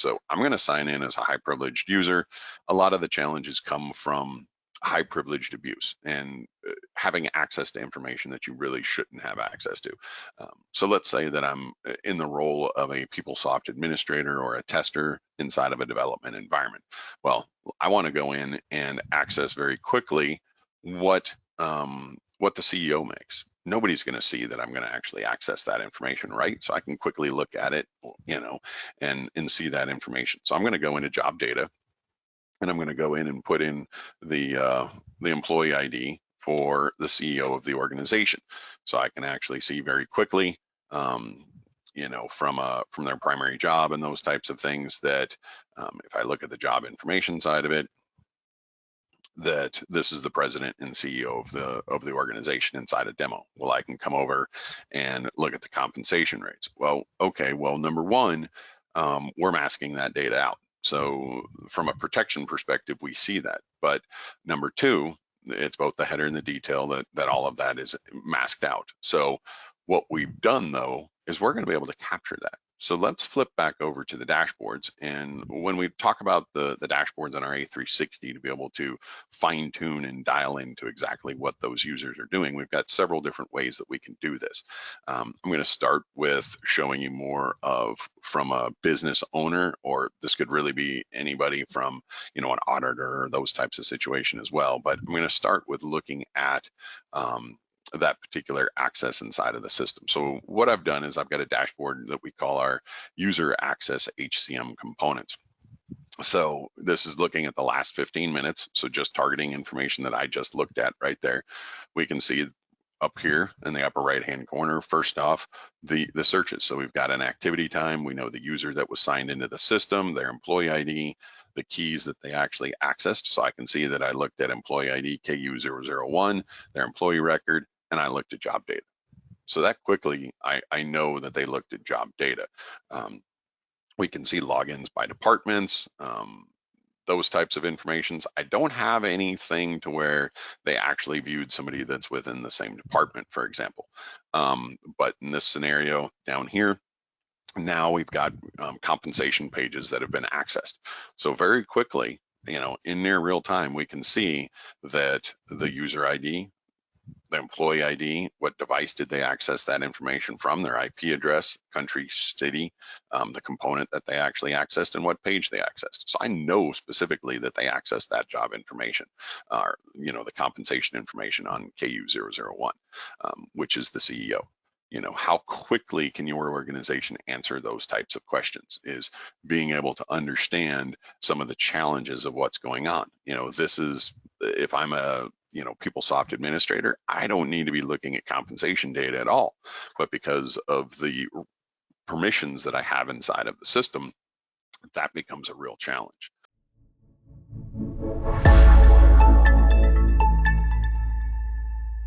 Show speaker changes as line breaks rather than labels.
So I'm going to sign in as a high privileged user. A lot of the challenges come from high privileged abuse and having access to information that you really shouldn't have access to. So let's say that I'm in the role of a PeopleSoft administrator or a tester inside of a development environment. Well, I want to go in and access very quickly what the CEO makes. Nobody's going to see that I'm going to actually access that information, right? So I can quickly look at it, and see that information. So I'm going to go into job data, and I'm going to go in and put in the employee ID for the CEO of the organization, so I can actually see very quickly, from their primary job and those types of things, that if I look at the job information side of it, that this is the president and CEO of the organization inside a demo. Well, I can come over and look at the compensation rates. Well, okay, well, number one, we're masking that data out. So from a protection perspective, we see that. But number two, it's both the header and the detail that all of that is masked out. So what we've done though is we're going to be able to capture that. So let's flip back over to the dashboards. And when we talk about the dashboards on our A360 to be able to fine tune and dial into exactly what those users are doing, we've got several different ways that we can do this. I'm going to start with showing you more of from a business owner, or this could really be anybody from, an auditor or those types of situation as well. But I'm going to start with looking at that particular access inside of the system. So what I've done is I've got a dashboard that we call our user access HCM components. So this is looking at the last 15 minutes. So just targeting information that I just looked at right there. We can see up here in the upper right hand corner, first off, the searches. So we've got an activity time. We know the user that was signed into the system, their employee ID, the keys that they actually accessed. So I can see that I looked at employee ID KU001, their employee record, and I looked at job data. So that quickly, I know that they looked at job data. We can see logins by departments, those types of informations. I don't have anything to where they actually viewed somebody that's within the same department, for example. But in this scenario down here, now we've got compensation pages that have been accessed. So very quickly, in near real time, we can see that the user ID, the employee ID, what device did they access that information from, their IP address, country, city, the component that they actually accessed, and what page they accessed. So I know specifically that they accessed that job information, or the compensation information on KU001, which is the CEO. How quickly can your organization answer those types of questions is being able to understand some of the challenges of what's going on. This is, if I'm a PeopleSoft administrator, I don't need to be looking at compensation data at all, but because of the permissions that I have inside of the system, that becomes a real challenge.